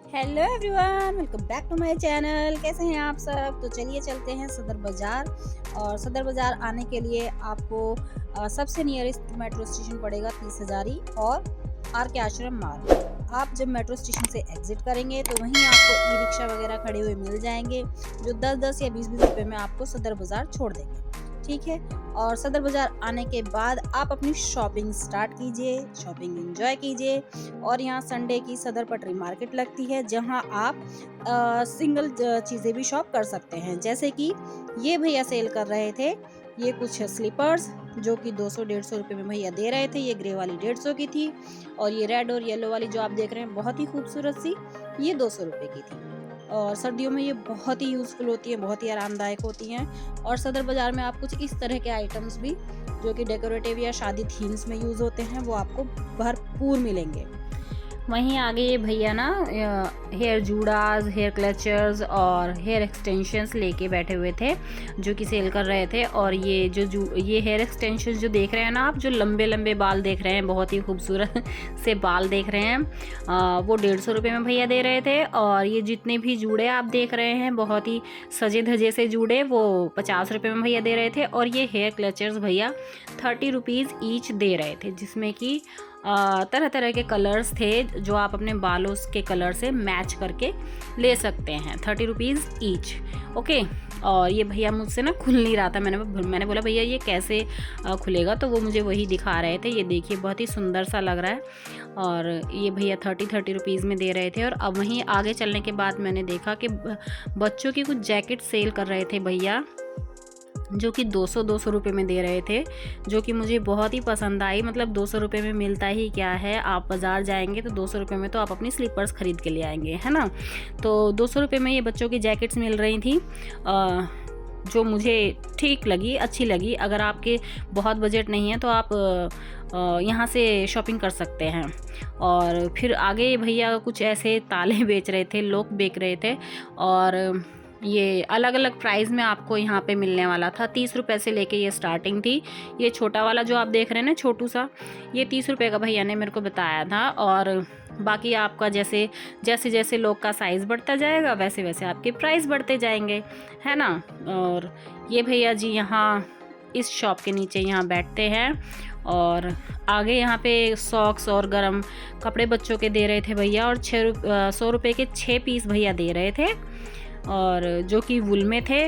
Hello everyone, welcome back to my channel. कैसे हैं आप सब? तो चलिए चलते हैं सदर बाज़ार। और सदर बाज़ार आने के लिए आपको सबसे नियरेस्ट मेट्रो स्टेशन पड़ेगा 30 हज़ारी और आर के आश्रम मार्ग। आप जब मेट्रो स्टेशन से एग्जिट करेंगे तो वहीं आपको ई रिक्शा वगैरह खड़े हुए मिल जाएंगे, जो 10-10 या 20-20 रुपए में आपको सदर बाज़ार छोड़ देंगे। ठीक है। और सदर बाज़ार आने के बाद आप अपनी शॉपिंग स्टार्ट कीजिए, शॉपिंग एंजॉय कीजिए। और यहाँ संडे की सदर पटरी मार्केट लगती है, जहाँ आप सिंगल चीज़ें भी शॉप कर सकते हैं। जैसे कि ये भैया सेल कर रहे थे, ये कुछ स्लीपर्स जो कि 200-150 रुपए में भैया दे रहे थे। ये ग्रे वाली 150 की थी, और ये रेड और येलो वाली जो आप देख रहे हैं बहुत ही खूबसूरत सी, ये 200 रुपए की थी। और सर्दियों में ये बहुत ही यूज़फुल होती है, बहुत ही आरामदायक होती हैं। और सदर बाज़ार में आप कुछ इस तरह के आइटम्स भी जो कि डेकोरेटिव या शादी थीम्स में यूज़ होते हैं, वो आपको भरपूर मिलेंगे। वहीं आगे ये भैया ना हेयर जूड़ास, हेयर क्लचर्स और हेयर एक्सटेंशंस लेके बैठे हुए थे, जो कि सेल कर रहे थे। और ये ये हेयर एक्सटेंशंस जो देख रहे हैं ना आप, जो लंबे लंबे बाल देख रहे हैं, बहुत ही खूबसूरत से बाल देख रहे हैं, वो 150 रुपये में भैया दे रहे थे। और ये जितने भी जूड़े आप देख रहे हैं, बहुत ही सजे धजे से जूड़े, वो 50 रुपये में भैया दे रहे थे। और ये हेयर क्लचर्स भैया 30 रुपीज़ ईच दे रहे थे, जिसमें कि तरह तरह के कलर्स थे, जो आप अपने बालों के कलर से मैच करके ले सकते हैं। 30 रुपीज़ ईच। ओके। और ये भैया मुझसे ना खुल नहीं रहा था, मैंने बोला भैया ये कैसे खुलेगा, तो वो मुझे वही दिखा रहे थे। ये देखिए बहुत ही सुंदर सा लग रहा है। और ये भैया 30 रुपीज़ में दे रहे थे। और अब वहीं आगे चलने के बाद मैंने देखा कि बच्चों की कुछ जैकेट सेल कर रहे थे भैया, जो कि 200 रुपये में दे रहे थे, जो कि मुझे बहुत ही पसंद आई। मतलब 200 रुपये में मिलता ही क्या है, आप बाज़ार जाएंगे तो 200 रुपये में तो आप अपनी स्लीपर्स ख़रीद के ले आएंगे, है ना। तो 200 रुपये में ये बच्चों की जैकेट्स मिल रही थी, जो मुझे ठीक लगी, अच्छी लगी। अगर आपके बहुत बजट नहीं है तो आप यहाँ से शॉपिंग कर सकते हैं। और फिर आगे भैया कुछ ऐसे ताले बेच रहे थे, लॉक बेच रहे थे। और ये अलग अलग प्राइस में आपको यहाँ पे मिलने वाला था। 30 रुपये से लेके ये स्टार्टिंग थी। ये छोटा वाला जो आप देख रहे हैं ना, छोटू सा, ये 30 रुपये का भैया ने मेरे को बताया था। और बाकी आपका जैसे जैसे जैसे लोग का साइज़ बढ़ता जाएगा, वैसे वैसे आपके प्राइस बढ़ते जाएंगे, है ना। और ये भैया जी यहाँ इस शॉप के नीचे यहाँ बैठते हैं। और आगे यहाँ पे सॉक्स और गरम कपड़े बच्चों के दे रहे थे भैया। और 100 रुपये के 6 पीस भैया दे रहे थे, और जो कि वुल में थे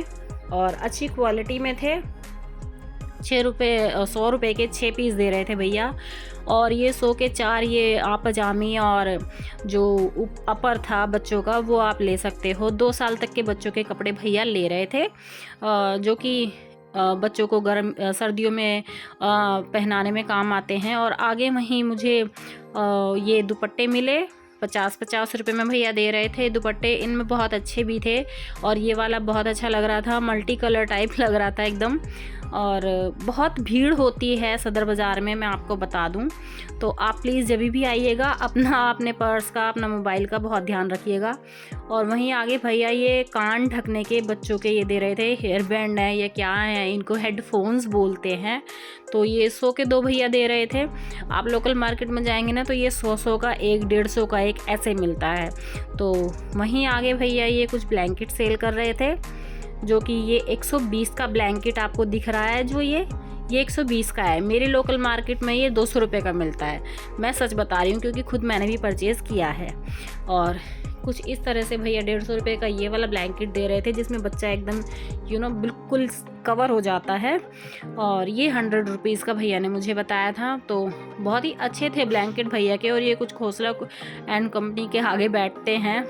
और अच्छी क्वालिटी में थे। 100 रुपये के 6 पीस दे रहे थे भैया। और ये 100 के 4 ये आप पजामी और जो अपर था बच्चों का, वो आप ले सकते हो। 2 साल तक के बच्चों के कपड़े भैया ले रहे थे, जो कि बच्चों को गर्म सर्दियों में पहनाने में काम आते हैं। और आगे वहीं मुझे ये दुपट्टे मिले, 50-50 रुपये में भैया दे रहे थे दुपट्टे। इनमें बहुत अच्छे भी थे, और ये वाला बहुत अच्छा लग रहा था, मल्टी कलर टाइप लग रहा था एकदम। और बहुत भीड़ होती है सदर बाज़ार में, मैं आपको बता दूं। तो आप प्लीज़ जब भी आइएगा अपने पर्स का, अपना मोबाइल का बहुत ध्यान रखिएगा। और वहीं आगे भैया ये कान ढकने के बच्चों के ये दे रहे थे, हेयर बैंड है या क्या है, इनको हेडफोन्स बोलते हैं। तो ये 100 के 2 भैया दे रहे थे। आप लोकल मार्केट में जाएंगे ना तो ये 100 का एक, 150 का एक ऐसे मिलता है। तो वहीं आगे भैया ये कुछ ब्लैंकेट सेल कर रहे थे, जो कि ये 120 का ब्लैंकेट आपको दिख रहा है, जो ये 120 का है। मेरे लोकल मार्केट में ये 200 रुपये का मिलता है। मैं सच बता रही हूँ, क्योंकि खुद मैंने भी परचेज़ किया है। और कुछ इस तरह से भैया 150 रुपये का ये वाला ब्लैंकेट दे रहे थे, जिसमें बच्चा एकदम बिल्कुल कवर हो जाता है। और ये 100 रुपीज़ का भैया ने मुझे बताया था। तो बहुत ही अच्छे थे ब्लैंकेट भैया के। और ये कुछ खोसला एंड कंपनी के आगे बैठते हैं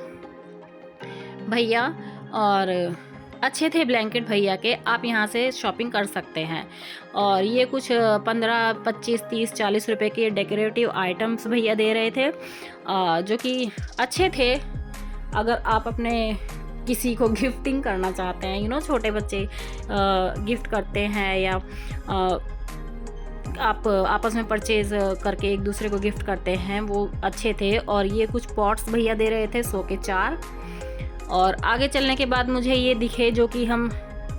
भैया, और अच्छे थे ब्लैंकेट भैया के। आप यहाँ से शॉपिंग कर सकते हैं। और ये कुछ 15, 25, 30, 40 रुपये के डेकोरेटिव आइटम्स भैया दे रहे थे, जो कि अच्छे थे। अगर आप अपने किसी को गिफ्टिंग करना चाहते हैं, छोटे बच्चे गिफ्ट करते हैं, या आप आपस में परचेज़ करके एक दूसरे को गिफ्ट करते हैं, वो अच्छे थे। और ये कुछ पॉट्स भैया दे रहे थे, 100 के 4। और आगे चलने के बाद मुझे ये दिखे, जो कि हम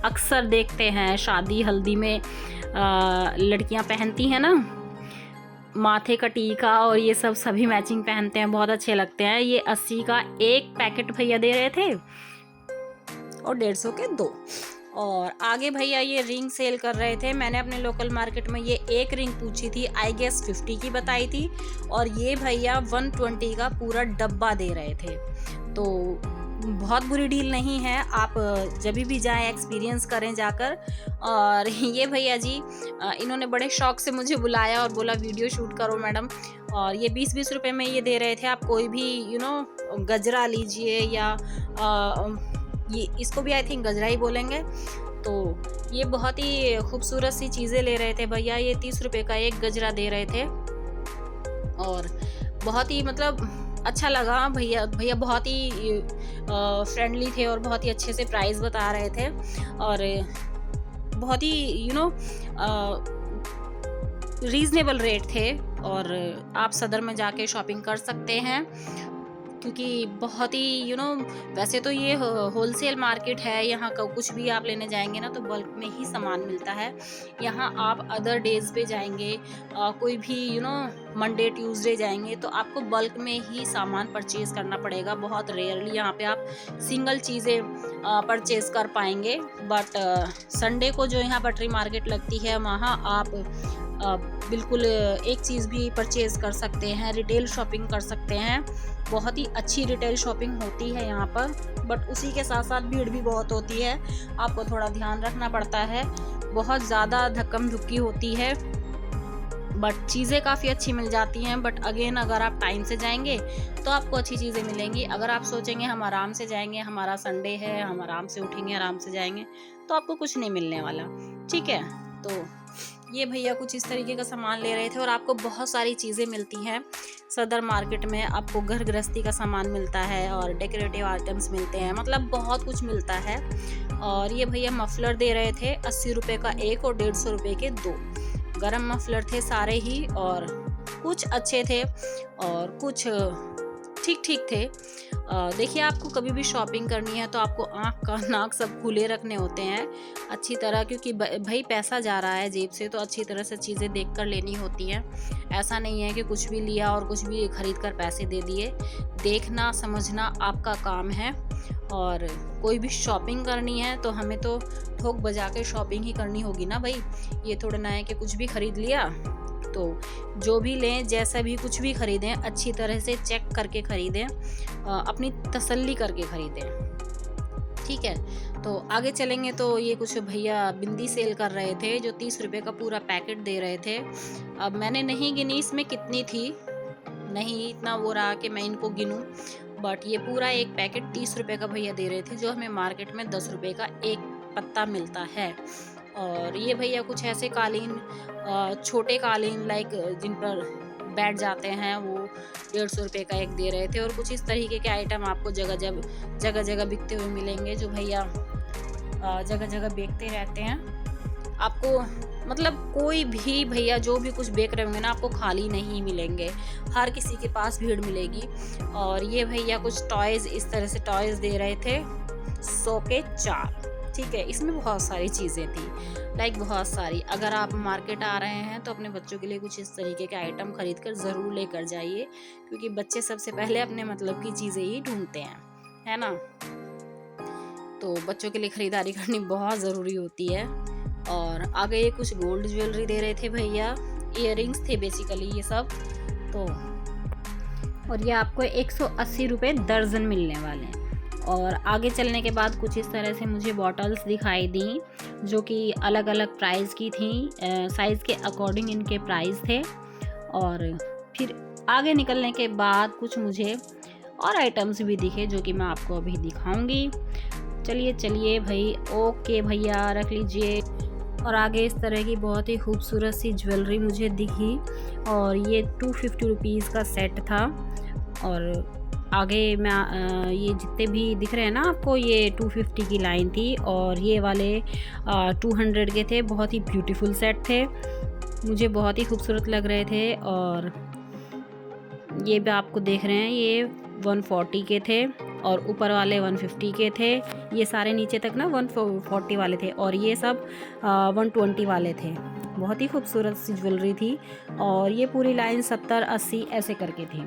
अक्सर देखते हैं शादी हल्दी में लड़कियां पहनती हैं ना, माथे का टीका और ये सब सभी मैचिंग पहनते हैं, बहुत अच्छे लगते हैं। ये 80 का एक पैकेट भैया दे रहे थे और 150 के 2। और आगे भैया ये रिंग सेल कर रहे थे। मैंने अपने लोकल मार्केट में ये एक रिंग पूछी थी, आई गेस 50 की बताई थी, और ये भैया 120 का पूरा डब्बा दे रहे थे। तो बहुत बुरी डील नहीं है, आप जब भी जाएं एक्सपीरियंस करें जाकर। और ये भैया जी इन्होंने बड़े शौक से मुझे बुलाया और बोला वीडियो शूट करो मैडम। और ये 20-20 रुपए में ये दे रहे थे। आप कोई भी गजरा लीजिए या ये इसको भी आई थिंक गजरा ही बोलेंगे। तो ये बहुत ही खूबसूरत सी चीज़ें ले रहे थे भैया। ये 30 रुपए का एक गजरा दे रहे थे और बहुत ही मतलब अच्छा लगा। भैया बहुत ही फ्रेंडली थे और बहुत ही अच्छे से प्राइस बता रहे थे और बहुत ही रीज़नेबल रेट थे। और आप सदर में जाके शॉपिंग कर सकते हैं, क्योंकि बहुत ही वैसे तो ये होलसेल मार्केट है। यहाँ का कुछ भी आप लेने जाएंगे ना तो बल्क में ही सामान मिलता है। यहाँ आप अदर डेज पे जाएंगे, कोई भी मंडे ट्यूसडे जाएंगे तो आपको बल्क में ही सामान परचेज करना पड़ेगा। बहुत रेयरली यहाँ पे आप सिंगल चीज़ें परचेज कर पाएंगे। बट संडे को जो यहाँ पटरी मार्केट लगती है वहाँ आप बिल्कुल एक चीज़ भी परचेज कर सकते हैं, रिटेल शॉपिंग कर सकते हैं। बहुत ही अच्छी रिटेल शॉपिंग होती है यहाँ पर, बट उसी के साथ साथ भीड़ भी बहुत होती है, आपको थोड़ा ध्यान रखना पड़ता है। बहुत ज़्यादा धक्कम धुक्की होती है, बट चीज़ें काफ़ी अच्छी मिल जाती हैं। बट अगेन अगर आप टाइम से जाएंगे तो आपको अच्छी चीज़ें मिलेंगी। अगर आप सोचेंगे हम आराम से जाएंगे, हमारा संडे है, हम आराम से उठेंगे, आराम से जाएंगे, तो आपको कुछ नहीं मिलने वाला। ठीक है, तो ये भैया कुछ इस तरीके का सामान ले रहे थे। और आपको बहुत सारी चीज़ें मिलती हैं सदर मार्केट में। आपको घर गृहस्थी का सामान मिलता है और डेकोरेटिव आइटम्स मिलते हैं, मतलब बहुत कुछ मिलता है। और ये भैया मफलर दे रहे थे 80 रुपये का एक और 150 रुपये के 2। गरम मफलर थे सारे ही, और कुछ अच्छे थे और कुछ ठीक ठीक थे। देखिए, आपको कभी भी शॉपिंग करनी है तो आपको आँख का नाक सब खुले रखने होते हैं अच्छी तरह, क्योंकि भाई पैसा जा रहा है जेब से, तो अच्छी तरह से चीज़ें देख कर लेनी होती हैं। ऐसा नहीं है कि कुछ भी लिया और कुछ भी खरीद कर पैसे दे दिए। देखना समझना आपका काम है। और कोई भी शॉपिंग करनी है तो हमें तो ठोक बजा के शॉपिंग ही करनी होगी ना भाई। ये थोड़ा ना है कि कुछ भी खरीद लिया। तो जो भी लें, जैसा भी कुछ भी खरीदें, अच्छी तरह से चेक करके खरीदें, अपनी तसल्ली करके खरीदें। ठीक है, तो आगे चलेंगे तो ये कुछ भैया बिंदी सेल कर रहे थे जो 30 रुपये का पूरा पैकेट दे रहे थे। अब मैंने नहीं गिनी इसमें कितनी थी, नहीं इतना वो रहा कि मैं इनको गिनूं, बट ये पूरा एक पैकेट 30 रुपये का भैया दे रहे थे, जो हमें मार्केट में 10 रुपये का एक पत्ता मिलता है। और ये भैया कुछ ऐसे कालीन, छोटे कालीन लाइक जिन पर बैठ जाते हैं, वो 150 रुपये का एक दे रहे थे। और कुछ इस तरीके के आइटम आपको जगह जगह बिकते हुए मिलेंगे, जो भैया जगह जगह बेचते रहते हैं। आपको मतलब कोई भी भैया जो भी कुछ बेच रहे होंगे ना, आपको खाली नहीं मिलेंगे, हर किसी के पास भीड़ मिलेगी। और ये भैया कुछ टॉयज़, इस तरह से टॉयज़ दे रहे थे 100 के 4। ठीक है, इसमें बहुत सारी चीज़ें थी, लाइक बहुत सारी। अगर आप मार्केट आ रहे हैं तो अपने बच्चों के लिए कुछ इस तरीके के आइटम खरीद कर ज़रूर लेकर जाइए, क्योंकि बच्चे सबसे पहले अपने मतलब की चीज़ें ही ढूंढते हैं, है ना। तो बच्चों के लिए ख़रीदारी करनी बहुत ज़रूरी होती है। और आगे ये कुछ गोल्ड ज्वेलरी दे रहे थे भैया, इयररिंग्स थे बेसिकली ये सब। तो और ये आपको 180 रुपये दर्जन मिलने वाले हैं। और आगे चलने के बाद कुछ इस तरह से मुझे बॉटल्स दिखाई दी, जो कि अलग अलग प्राइस की थी, साइज़ के अकॉर्डिंग इनके प्राइस थे। और फिर आगे निकलने के बाद कुछ मुझे और आइटम्स भी दिखे, जो कि मैं आपको अभी दिखाऊंगी। चलिए भाई, ओके भैया, रख लीजिए। और आगे इस तरह की बहुत ही खूबसूरत सी ज्वेलरी मुझे दिखी, और ये 250 रुपीज़ का सेट था। और आगे मैं ये जितने भी दिख रहे हैं ना आपको, ये 250 की लाइन थी, और ये वाले 200 के थे। बहुत ही ब्यूटीफुल सेट थे, मुझे बहुत ही खूबसूरत लग रहे थे। और ये भी आपको देख रहे हैं, ये 140 के थे, और ऊपर वाले 150 के थे। ये सारे नीचे तक ना 140 वाले थे, और ये सब 120 वाले थे। बहुत ही खूबसूरत सी ज्वेलरी थी और ये पूरी लाइन 70-80 ऐसे करके थी,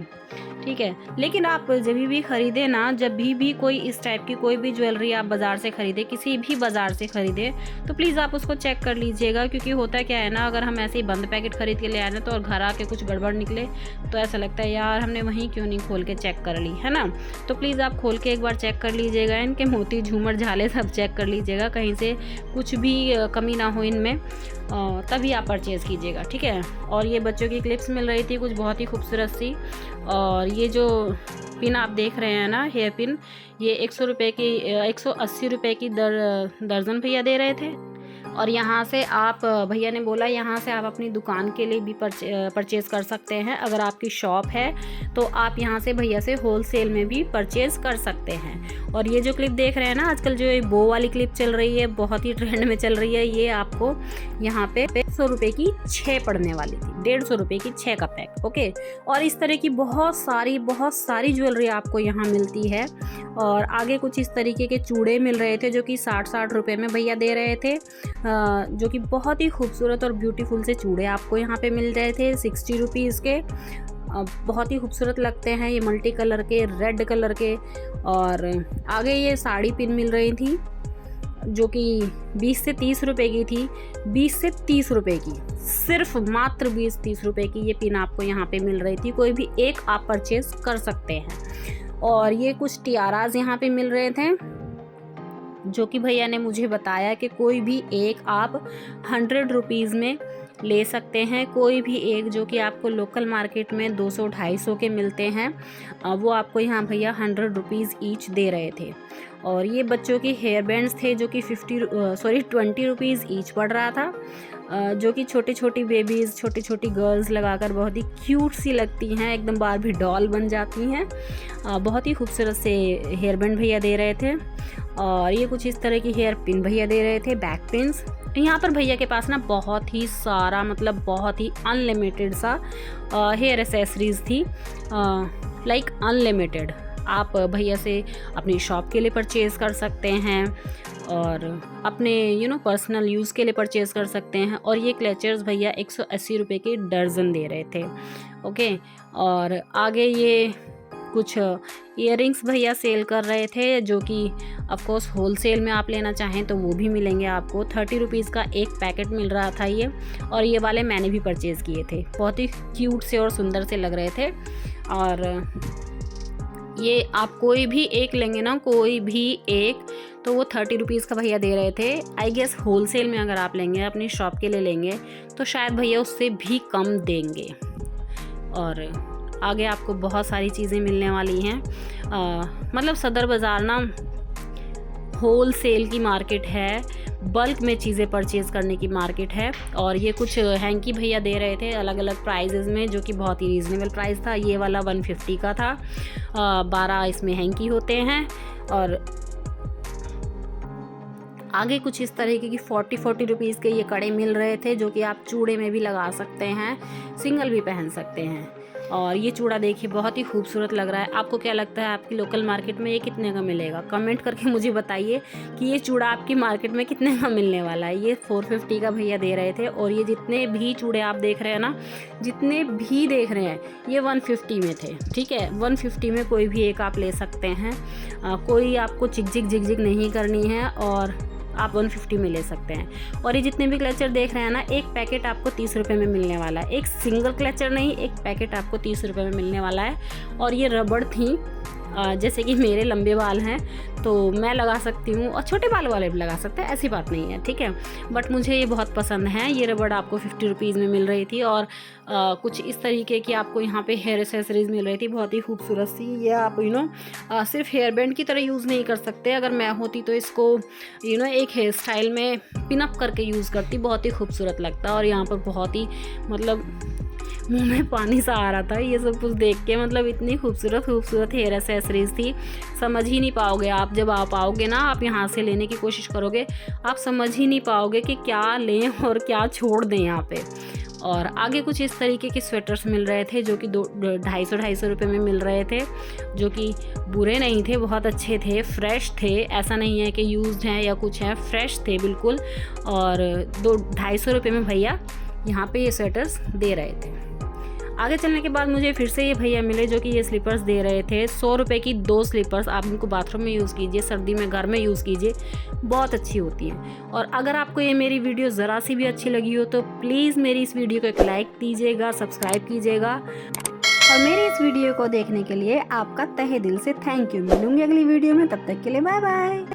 ठीक है। लेकिन आप जब भी ख़रीदें ना, जब भी कोई इस टाइप की कोई भी ज्वेलरी आप बाज़ार से ख़रीदें, किसी भी बाज़ार से ख़रीदें, तो प्लीज़ आप उसको चेक कर लीजिएगा। क्योंकि होता क्या है ना, अगर हम ऐसे ही बंद पैकेट ख़रीद के ले आए ना तो और घर आके कुछ गड़बड़ निकले तो ऐसा लगता है यार हमने वहीं क्यों नहीं खोल के चेक कर ली, है ना। तो प्लीज़ आप खोल के एक बार चेक कर लीजिएगा, इनके मोती झूमर झाले सब चेक कर लीजिएगा, कहीं से कुछ भी कमी ना हो इनमें, तभी आप परचेज़ कीजिएगा, ठीक है। और ये बच्चों की क्लिप्स मिल रही थी कुछ बहुत ही खूबसूरत सी। और ये जो पिन आप देख रहे हैं ना, हेयर पिन, ये 100 रुपये की 180 रुपये की दर्जन भैया दे रहे थे। और यहाँ से आप, भैया ने बोला यहाँ से आप अपनी दुकान के लिए भी परचेज़ कर सकते हैं। अगर आपकी शॉप है तो आप यहाँ से भैया से होलसेल में भी परचेज़ कर सकते हैं। और ये जो क्लिप देख रहे हैं ना, आजकल जो ये बो वाली क्लिप चल रही है, बहुत ही ट्रेंड में चल रही है, ये आपको यहाँ पे 100 रुपये की 6 पड़ने वाली थी, 150 रुपये की 6 का पैक, ओके। और इस तरह की बहुत सारी ज्वेलरी आपको यहाँ मिलती है। और आगे कुछ इस तरीके के चूड़े मिल रहे थे जो कि 60-60 रुपये में भैया दे रहे थे, जो कि बहुत ही खूबसूरत और ब्यूटीफुल से चूड़े आपको यहाँ पे मिल रहे थे 60 रुपीज़ के। बहुत ही खूबसूरत लगते हैं ये, मल्टी कलर के, रेड कलर के। और आगे ये साड़ी पिन मिल रही थी जो कि 20 से 30 रुपए की थी, 20 से 30 रुपए की, सिर्फ मात्र 20-30 रुपए की ये पिन आपको यहाँ पे मिल रही थी। कोई भी एक आप परचेज़ कर सकते हैं। और ये कुछ टियाराज यहाँ पे मिल रहे थे जो कि भैया ने मुझे बताया कि कोई भी एक आप 100 रुपीज़ में ले सकते हैं। कोई भी एक जो कि आपको लोकल मार्केट में 200-250 के मिलते हैं, वो आपको यहाँ भैया 100 रुपीज़ ईच दे रहे थे। और ये बच्चों की हेयर बैंड्स थे जो कि 20 रुपीज़ ईच पड़ रहा था, जो कि छोटी छोटी बेबीज़, छोटी छोटी गर्ल्स लगाकर बहुत ही क्यूट सी लगती हैं, एकदम बारबी डॉल बन जाती हैं। बहुत ही खूबसूरत से हेयर बैंड भैया दे रहे थे। और ये कुछ इस तरह की हेयर पिन भैया दे रहे थे, बैक पिन्स। यहाँ पर भैया के पास ना बहुत ही सारा, मतलब बहुत ही अनलिमिटेड सा हेयर एसेसरीज़ थी, लाइक अनलिमिटेड। आप भैया से अपनी शॉप के लिए परचेज़ कर सकते हैं और अपने पर्सनल यूज़ के लिए परचेज़ कर सकते हैं। और ये क्लचर्स भैया 180 रुपये के दर्जन दे रहे थे, ओके। और आगे ये कुछ इयररिंग्स भैया सेल कर रहे थे जो कि ऑफकोर्स होलसेल में आप लेना चाहें तो वो भी मिलेंगे आपको। 30 रुपीज़ का एक पैकेट मिल रहा था ये। और ये वाले मैंने भी परचेज़ किए थे, बहुत ही क्यूट से और सुंदर से लग रहे थे। और ये आप कोई भी एक लेंगे ना, कोई भी एक, तो वो 30 रुपीज़ का भैया दे रहे थे। आई गेस होलसेल में अगर आप लेंगे, अपनी शॉप के लिए लेंगे, तो शायद भैया उससे भी कम देंगे। और आगे आपको बहुत सारी चीज़ें मिलने वाली हैं। मतलब सदर बाज़ार ना होल सेल की मार्केट है, बल्क में चीज़ें परचेज़ करने की मार्केट है। और ये कुछ हैंकी भैया दे रहे थे अलग अलग प्राइजेज़ में, जो कि बहुत ही रीज़नेबल प्राइस था। ये वाला 150 का था, 12 इसमें हैंकी होते हैं। और आगे कुछ इस तरीके की 40 रुपीज़ के ये कड़े मिल रहे थे जो कि आप चूड़े में भी लगा सकते हैं, सिंगल भी पहन सकते हैं। और ये चूड़ा देखिए बहुत ही खूबसूरत लग रहा है। आपको क्या लगता है आपकी लोकल मार्केट में ये कितने का मिलेगा? कमेंट करके मुझे बताइए कि ये चूड़ा आपकी मार्केट में कितने का मिलने वाला है। ये 450 का भैया दे रहे थे। और ये जितने भी चूड़े आप देख रहे हैं ना, जितने भी देख रहे हैं, ये 150 में थे, ठीक है। 150 में कोई भी एक आप ले सकते हैं, कोई आपको झिक नहीं करनी है और आप 150 में ले सकते हैं। और ये जितने भी क्लचर देख रहे हैं ना, एक पैकेट आपको 30 रुपये में मिलने वाला है। एक सिंगल क्लचर नहीं, एक पैकेट आपको 30 रुपये में मिलने वाला है। और ये रबड़ थी, जैसे कि मेरे लंबे बाल हैं तो मैं लगा सकती हूँ, और छोटे बाल वाले भी लगा सकते हैं, ऐसी बात नहीं है, ठीक है। बट मुझे ये बहुत पसंद है। ये रबड़ आपको 50 रुपीज़ में मिल रही थी। और कुछ इस तरीके की आपको यहाँ पे हेयर एसेसरीज़ मिल रही थी, बहुत ही खूबसूरत सी। ये आप सिर्फ हेयर बैंड की तरह यूज़ नहीं कर सकते। अगर मैं होती तो इसको एक हेयर स्टाइल में पिनअप करके यूज़ करती, बहुत ही खूबसूरत लगता। और यहाँ पर बहुत ही मतलब मुंह में पानी सा आ रहा था ये सब कुछ देख के। मतलब इतनी खूबसूरत हेयर एसेसरीज थी, समझ ही नहीं पाओगे आप। जब आप आओगे ना, आप यहाँ से लेने की कोशिश करोगे, आप समझ ही नहीं पाओगे कि क्या लें और क्या छोड़ दें यहाँ पे। और आगे कुछ इस तरीके के स्वेटर्स मिल रहे थे जो कि 250 रुपये में मिल रहे थे, जो कि बुरे नहीं थे, बहुत अच्छे थे, फ्रेश थे। ऐसा नहीं है कि यूज्ड हैं या कुछ है, फ्रेश थे बिल्कुल। और 250 रुपये में भैया यहाँ पे ये स्वेटर्स दे रहे थे। आगे चलने के बाद मुझे फिर से ये भैया मिले जो कि ये स्लीपर्स दे रहे थे। 100 रुपये की 2 स्लीपर्स, आप इनको बाथरूम में यूज़ कीजिए, सर्दी में घर में यूज़ कीजिए, बहुत अच्छी होती हैं। और अगर आपको ये मेरी वीडियो ज़रा सी भी अच्छी लगी हो तो प्लीज़ मेरी इस वीडियो को एक लाइक दीजिएगा, सब्सक्राइब कीजिएगा। और मेरी इस वीडियो को देखने के लिए आपका तहे दिल से थैंक यू। मिलूंगी अगली वीडियो में, तब तक के लिए बाय बाय।